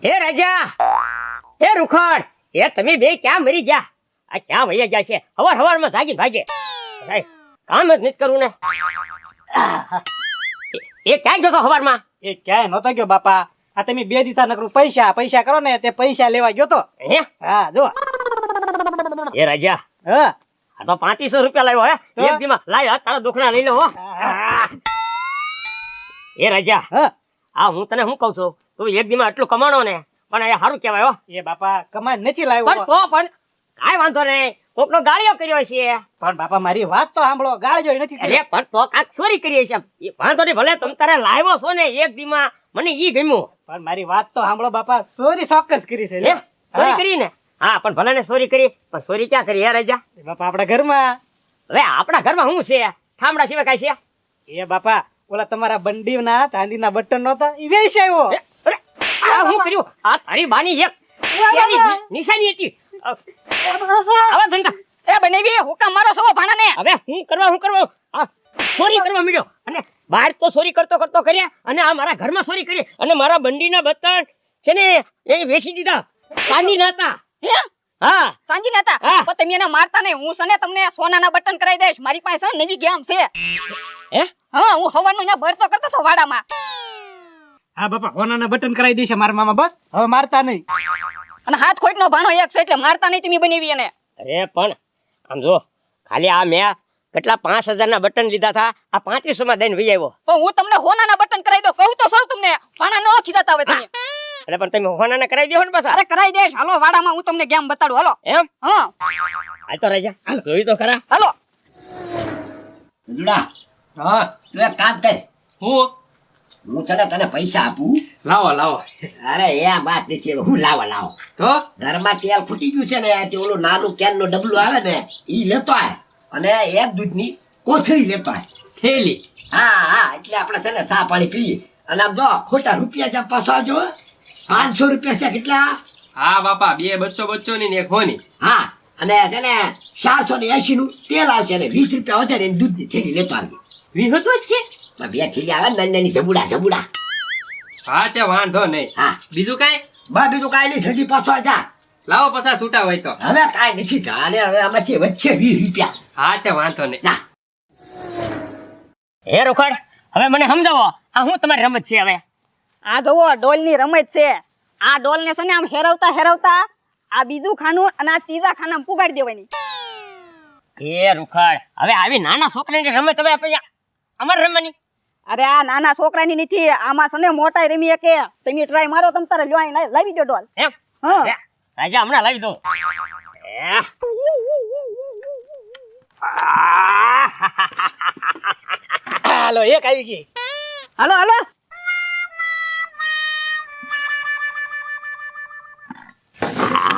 હે રાજા, હે રૂખડ, એ તમે બે ક્યાં મરી ગયા? આ ક્યાં વહી ગયા છે? હવારમાં જાગીને ભાગે. સાહેબ કામ જ નથી કરવું ને. એ ક્યાં ગયો તો હવારમાં? એ ક્યાંય નતો ગયો બાપા. આ તમે 2 દીધા નકરું પૈસા કરો ને તે પૈસા લેવા ગયો તો. હે હા જો. એ રાજા, હા આ તો 2500 રૂપિયા લાવ્યો. હે તો? એક દીમાં લાય, તારા દુખણા લઈ લો હો. એ રાજા, હા આ હું તને શું કહું છું, તું એક દીમાં આટલું કમાણો ને, પણ એ સારું કહેવાય હો. એ બાપા કમાઈ નથી પણ લાવ્યો. તો પણ કાંઈ વાંધો નહીં, કોકનો ગાળિયો કર્યો છે. પણ બાપા મારી વાત તો સાંભળો. ગાળજો નથી અરે કર્યો. પણ તો કાંઈક ચોરી કરી છે. એ વાંધો નહીં, ભલે તમે તારે લાવ્યો છો ને એક દીમાં, મને ઈ ગમ્યું. પણ મારી વાત તો સાંભળો બાપા. ચોરી ચોક્કસ કરી છે. હે ચોરી હા. કરી ને? હા પણ ભલે ને ચોરી કરી, પણ ચોરી ક્યાં કરી? હે રાજા, એ બાપા આપણા ઘરમાં. હવે આપણા ઘરમાં શું છે? ઠામડા સિવાય કાંઈ છે? એ બાપા ઓલા તમારા બંડીના ચાંદીના બટન નહોતા ઈ વેચ આવ્યો. અરે આ શું કર્યું? આ તારી બાની એક શેની નિશાની હતી. આવા ધંધા એ બનેવી હુકમ મારો છો ભાણાને. હવે હું કરવા આ ચોરી કરવા મળ્યો, અને બહાર તો ચોરી કરતો કર્યા, અને આ મારા ઘરમાં ચોરી કરી, અને મારા બંડીના બટન છે ને એ વેચી દીધા. ચાંદી ના હતા. હે હા સાંજી નતા હા. પણ તમે એને મારતા નહીં. હું સને તમને સોનાના બટન કરાવી દઈશ. મારી પાસે નવી ગેમ છે. હે હા હું હવાનું અહીંયા બળતો કરતો તો વાડામાં. હા બાપા હોનાના બટન કરાવી દેશે મારા મામા. બસ હવે મારતા નહીં. અને હાથ ખોટનો ભાણો એક છે એટલે મારતા નહીં તમે બનેવી એને. અરે પણ આમ જો, ખાલી આ મેં કેટલા 5000 ના બટન લીધા હતા, આ 3500 માં દઈને વહી આવ્યો. પણ હું તમને હોનાના બટન કરાવી દઉં. કહું તો સૌ તમને ભાણા ન ખીજાતા હોય તમે. અરે પણ તમે હોનાને કરાવી દેવો ને પાછા. અરે કરાવી દઈશ. હાલો વાડામાં હું તમને ગેમ બતાડું. હાલો. એમ હા હાલ તો રાજા, જોઈ તો ખરા. હાલો. જુડા હા તું એક કામ કર, હું તને પૈસા આપું. લાવો અરે એ વાત નથી, હવે હું લાવો તો ઘરમાં તેલ ખૂટી ગયું છે ને, તે ઓલું નાનું કેન નું ડબલું આવે ને ઈ લેતો આય, અને એક દૂધની કોથળી લેતો આય. થેલી હા એટલે આપણે છે ને ચા પાણી પીએ. અને આમ જો ખોટા રૂપિયા જ્યાં પાછો આવજો. 500 રૂપિયા છે કેટલા? હા બાપા, 2 બચ્ચો ની ને એક હોની. હા અને છે ને 480 નું તેલ આવશે, ને 20 રૂપિયા વધારે એની દૂધની થેલી લેતો આવી. વિહતો જ છે. 2 થેલી આવે ને નાની જબુડા. હા તે વાંધો નહીં. હા બીજું કાંઈ? બા બીજું કાંઈ નહીં, થતી પાછો જા. લાવો પાછા છૂટા હોય તો. હવે કાંઈ નથી ચાલે, હવે આમાંથી વચ્ચે 20 રૂપિયા. હા તે વાંધો નહીં. જા. હે રોકડ, હવે મને સમજાવો, આ હું તમારી રમત છે હવે? આ જોવો ડોલની રમત છે. આ ડોલને છે ને આમ હેરવતા આ બીજું ખાનું અને આ ત્રીજા ખાનામાં પુગાડી દેવાની. એ રૂખડ, હવે આવી નાના છોકરાની રમત હવે આપણે અમારે રમવાની? અરે આ નાના છોકરાની નથી, આમાં છે ને મોટા રમી શકે. તમે ટ્રાય મારો, તમ તારે લ્યો લાવી દો ડોલ. એમ હા રાજા હમણાં લાવી દો. હાલો એક આવી ગઈ. હાલો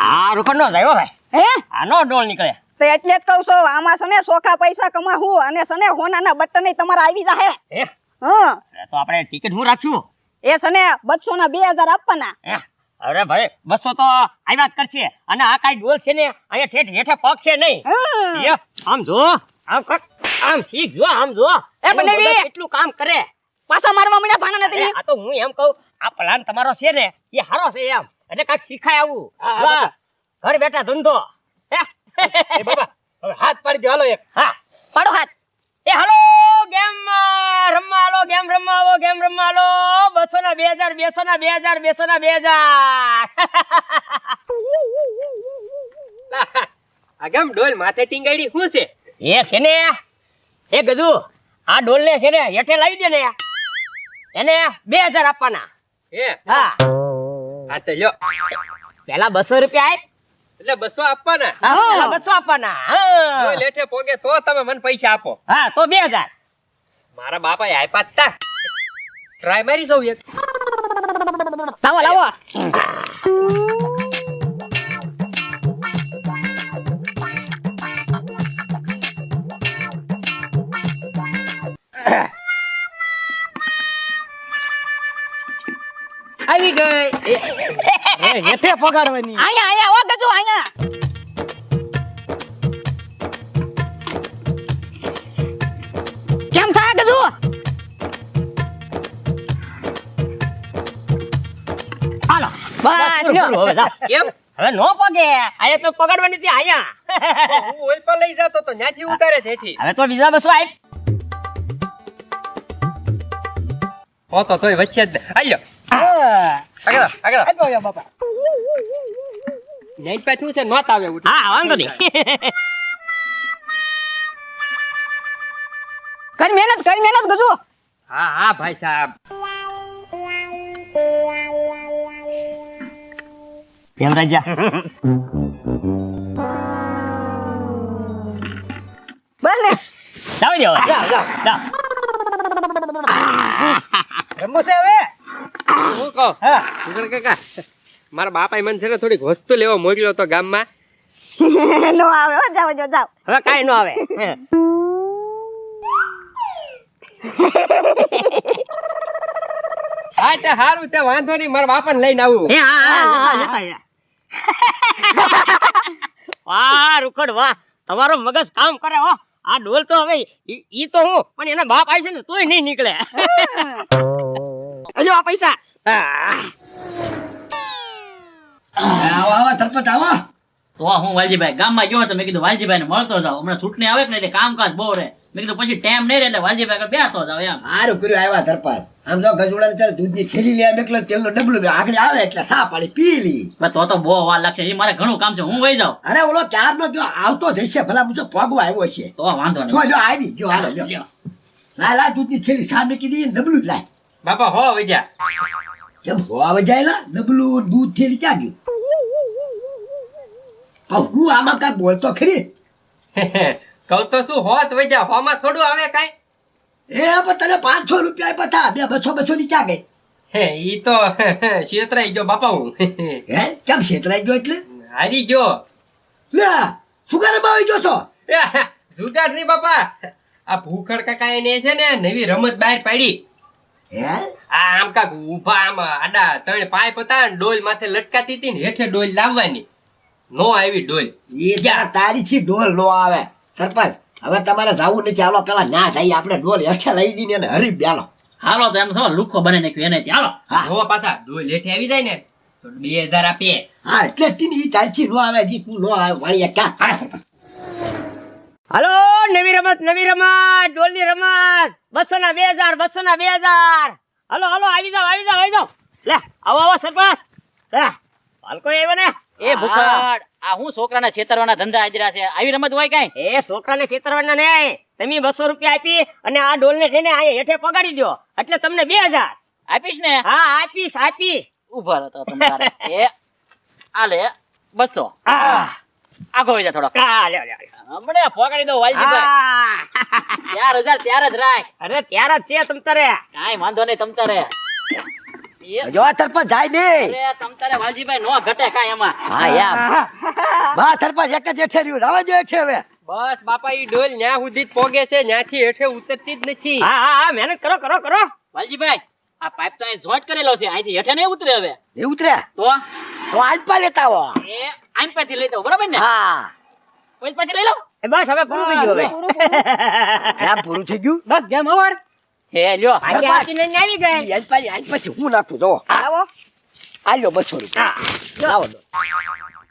આ રૂખડ નો જાય હો ભાઈ, હે આનો ડોલ નીકળે. તો એટલે જ કહું છું, આમાં છે ને સોખા પૈસા કમાવું અને છે ને હોનાના બટન તમારે આવી જાહે. હે હા તો આપણે ટિકિટ હું રાખશું? એ છે ને 200 ના 2000 આપવાના. હે અરે ભાઈ 200 તો આવ્યા જ કરશે, અને આ કાંઈ ડોલ છે ને અહીંયા ઠેઠ હેઠે પગ છે નહીં. હા. આમ જો, આમ શીખ જો, આમ જો એ બનેવી. એનું મગજ કેટલું કામ કરે. પાછા મારવા મળ્યા ભાણા અરે, તમે. આ તો હું એમ કહું, આ પ્લાન તમારો છે ને એ સારો છે એમ, એટલે કાંઈક શીખાય આવું. હા, વાહ, ઘર બેઠા ધંધો. હે? એ બાબા હવે હાથ પાડી દો. હાલો એક. હા પાડો હાથ. એ હાલો ગેમ રમવા આલો, ગેમ રમવા આલો. 200 ના 2000, 200 ના 2000, 200 ના 2000. આ કેમ ડોલ માથે ટીંગાડી શું છે? એ છે ને એ ગજુ, આ ડોલ ને છે ને હેઠે લાવી દે ને, એને 2000 આપવાના. હે હા હા તો લ્યો, પેલા 200 રૂપિયા આપ. એટલે 200 આપવાના. હા પેલા 200 આપવાના. હા ડોલ હેઠે પોગે તો તમે મને પૈસા આપો. હા તો 2000. મારા બાપા આપ્યા જ તા. ટ્રાય મારી દઉં એક. લાવો આવી ગઈ. હેઠે પગાડવાની. આયા ઓ ગજુ આયા. કેમ થાય ગજુ? હાલો બસ લ્યો, હવે જા. કેમ હવે નો પગે આયા તો પકડવાની હતી આયા હું ઓઇલ પર લઈ જતો તો ત્યાંથી ઉતારે છે હેઠી. હવે તો બીજા બસો આય હો તો તોય વચ્ચે જ આલ્યો આગળ આગળ આપ્યો આવ્યો બાપા. ન્યાય પાછું છે નોત આવે ઉઠી. હા વાંધો નહીં કરી મહેનત ગજુ. હા હા ભાઈ સાહેબ. કેમ રાજા બસ ને જાવ જાવ જાવ જાવ રમવું છે હવે? હું કહું હા. ઉગડ કાકા મારા બાપાએ મને છે ને થોડીક વસ્તુ લેવા મોકલ્યો તો ગામમાં. નો આવે હો, જાઓ જાઓ. હવે કાઈ નો આવે હા તે હારું તે વાંધો નહીં મારા બાપાને લઈને આવું. એ હા હા જતા રહ્યા. વાહ રૂખડ વાહ તમારો મગજ કામ કરે હો આ ડોલ તો હવે ઈ તો હું પણ એના બાપ આવી છે ને તોય નહીં નીકળે હજો આ પૈસા. આવો આવો સરપંચ આવો. તો હું વાલજીભાઈ ગામમાં ગયો તો મેં કીધું વાલજીભાઈ ને મળતો જાવ હમણાં ચૂંટણી આવે ને એટલે કામકાજ બહુ રહે મેં કીધું પછી ટાઈમ નહીં રહે એટલે વાલજીભાઈ આગળ બેસતો જાવ એમ સારું કર્યું આવ્યા સરપંચ. આમ જો ગજુડા ને દૂધની થેલી લે એકલો તેલનો ડબલું લે આગળ આવે એટલે સા પાડી પી લી. તો બહુ વાર લાગશે એ મારે ઘણું કામ છે હું વહી જાઉં અરે ઓલો ચારનો ગયો આવતો જશે ભલા મુજો પગવા આવ્યો છે. તો વાંધો જો નહીં જો આવી ગયો હાલો લ્યો. લાય દૂધની થેલી સામે કીધી ને ડબલું જ લાય. બાપા હો વૈજા. કેમ હોવા જાય ના ડબલું દૂધ થેલી ક્યાં ગયું? પણ હું આમાં કઈ બોલતો ખરી? કહું તો શું હોત વૈજા હોમાં થોડું આવે કાઈ. એ પણ તને 500 રૂપિયા આપ્યા હતા, બે 200 ની ક્યાં ગઈ? ઈ તો છેતરાઈ ગયો બાપા હું. હે કેમ છેતરાઈ ગયો એટલે? હારી ગયો. લે શું કરે આવી ગયો છો? જુગાડ નહીં બાપા આ ભૂખડ કાકા એને છે ને નવી રમત બહાર પાડી. હે આ આમ કાક ઊભા આમ આડા 3 પાઇપ હતા ને ડોલ માથે લટકાતી હતી ને હેઠે ડોલ લાવવાની નો આવી ડોલ. એ જરા તારી થી ડોલ નો આવે. સરપંચ હવે તમારે જાવું નથી, હાલો પેલા ના જઈએ આપણે ડોલ હેઠે લઈ દઈને અને હરી બેલો. હાલો તો એમ છો લુખો બને નાખ્યો એને હાલો હા જો પાછા ડોલ હેઠે આવી જાય ને તો 2000 આપીએ. હા એટલે તીની ઈ તારથી નો આવે જી તું નો આવે વાળીએ ક્યાં? હાલો નવી રમત ડોલની રમત 200 ના 2000 200 ના 2000 હાલો હાલો આવી જાવ લે આવો આવો સરપંચ લે બાળકો આવ્યો ને એ ભૂખડ આ હું છોકરાના છેતરવાના ધંધા આજરા છે આવી રમત હોય કઈ એ છોકરાને છેતરવાના નહીં તમે 200 રૂપિયા આપી અને આ ડોલને થઈને અહીંયા હેઠે પગાડી દો એટલે તમને 2000 આપીશ ને હા આપીશ ઉભા રહો તો તમારે એ આલે 200 આગો હોય જા થોડો હા લે હમણે પકડી દો વાલજીભાઈ 4000 ત્યારે જ રાખ અરે ત્યારે જ છે તમ તારે કાઈ વાંધો નહીં તમ તારે જો સરપંચ જાય નહીં. અરે તમ તારે વાલજીભાઈ નો ઘટે કાઈ એમાં હા યાર બા સરપંચ એક જ હેઠે રહ્યું રાવા જો હેઠે હવે. બસ બાપા ઈ ડોલ ન્યા સુધી જ પોગે છે ન્યાથી હેઠે ઉતરતી જ નથી. હા મહેનત કરો વાલજીભાઈ આ પાઇપ તો અહીં જોઈન્ટ કરેલો છે અહીંથી હેઠે નહીં ઉતરે હવે એ ઉતરે તો તો આજ પા લેતા આવો. એ આઈમ પાથી લઈ દો બરાબર ને હા ઓઈલ પાછી લઈ લો એ બસ હવે પૂરું થઈ ગયું હવે એમ પૂરું થઈ ગયું. બસ ગેમ ઓવર. હે લ્યો આજે આટીને આવી ગઈ આજ પછી હું નાખું જો આવો. આલ્યો 200 રૂપિયા લાવો દો.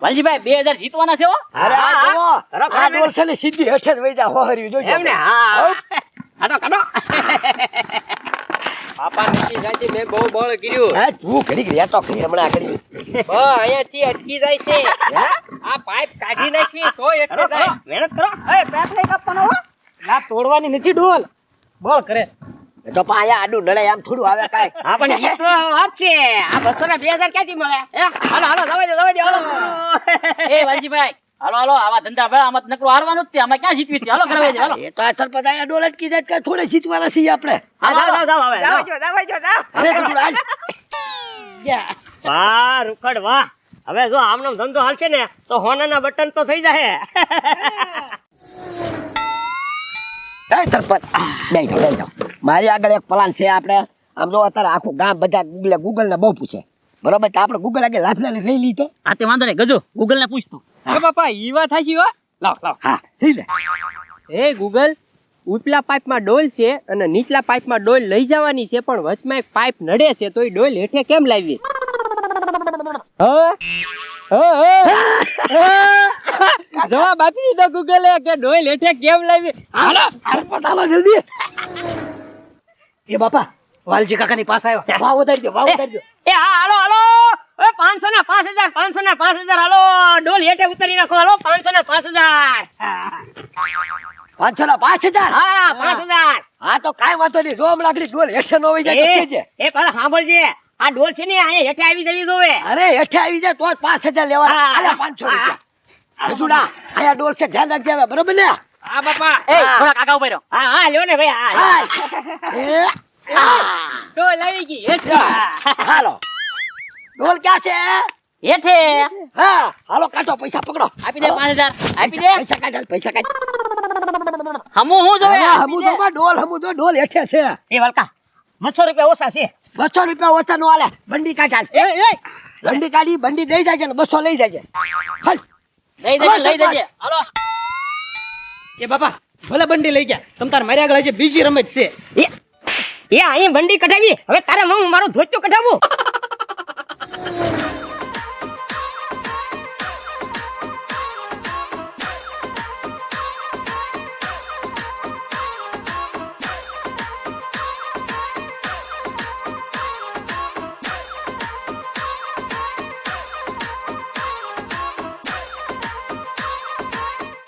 વાલજીભાઈ 2000 જીતવાના છે હો અરે આ જુઓ, કરો, આ ડોલ છે ને સીધી હેઠે જ વઈ જા હોહરી જોજો. એમ ને હા કાઢો બાપા નીચી જાતી મેં બહુ બળ કર્યું. હે તું ઘડી ઘડી તો ખરી હમણાં ઘડી. અહીંયાથી અટકી જાય છે. હે આ પાઇપ કાઢી નાખવી તો એટલે જાય. મહેનત કરો એ પેપ નહીં કાપવાનો હો. ના તોડવાની નથી ડોલ બોલ કરે. એ તો પાયા આડું નડે એમ થોડું આવે કાઈ. હા પણ ઈ તો વાત છે આ 200 ના 2000 ક્યાંથી મળે હાલો જવા દે હાલો એ વાલજીભાઈ હાલો આવા ધંધા ભાઈ આમાં નકરું હારવાનું જ છે આમાં ક્યાં જીતવી છે હાલો કરવા દે હાલો એ તો આ સરપંચ આયા ડોલ અટકી જાય કે થોડે જીતવાના છીએ આપણે. હા જાવ હવે જાઓ જાવ. જો. અરે કીધું આજ વાહ રૂખડ વાહ હવે જો આમનો ધંધો હાલશે ને તો હોનાના બટન તો થઈ જાય એ સરપંચ બેહી જાઓ. મારી આગળ એક પ્લાન છે. આપણે આમ જો અત્યારે આખું ગામ બધા ગૂગલ ને બહુ પૂછે બરોબર તો આપણે ગૂગલ આગળ લાફલા લઈ લઈ તો. હા તે વાંધો નહીં ગજો ગૂગલ ને પૂછતું એ બાપા ઈ વાત હાચી હો. લાવ હા લઈ લે. એ ગૂગલ ઉપલા પાઇપમાં ડોલ છે અને નીચલા પાઇપમાં ડોલ લઈ જવાની છે પણ વચમાં એક પાઇપ નડે છે તો એ ડોલ હેઠે કેમ લાવી? જવાબ આપી દીધો ગૂગલે કે ડોલ હેઠે કેમ લાવી. હાલો સરપંચ હાલો જલ્દી. એ બાપા વાલજી કાકાની પાસે આવ્યો ભાવ વધારી દો ભાવ વધારી દો એ હા હાલો હાલો એ 500 ના 5000 500 ના 5000 હાલો ડોલ હેઠે ઉતારી નાખો હાલો 500 ના 5000 500 ના 5000. હા 5000 હા તો કાંઈ વાંધો નહીં. જો હમણાં આગળ ડોલ હેઠે ન વહી જાય તો કહેજે. એ પેલા સાંભળજે આ ડોલ છે ને અહીંયા હેઠે આવી જવી જોવે અરે હેઠે આવી જાય તો જ 5000 લેવાના. હા, આલે 500 રૂપિયા. હજુડા અહીંયા ડોલ છે ધ્યાન રાખજે હવે, બરોબર ને? હા બાપા એ થોડા કાકા ઉભા રહ્યો. હા હા લ્યો ને ભાઈ હા હાલ. ડોલ આવી ગઈ હાલો ડોલ ક્યાં છે? હેઠે હા હાલો કાઢો પૈસા પકડો. આપી દે 5000 આપી દે. પૈસા કાઢ હાલ, પૈસા કાઢ. હમુ હું જોવે અરે, આપી હમુ દે. તો ડોલ હમુ તો ડોલ હેઠે છે. એ વળકા 200 રૂપિયા ઓછા છે 200 રૂપિયા ઓછા નો હાલે. બંડી કાઢ હાલ. બંડી કાઢી બંડી દઈ જાય છે ને 200 લઈ જાય છે. હાલ. લઈ જજે લઈ જજે હાલો. એ બાપા ભલે બંડી લઈ ગયા તમ તાર મારી આગળ હજી બીજી રમત છે એ અહીં બંડી કઢાવી હવે તારે હું મારો ધોતિયો કઢાવું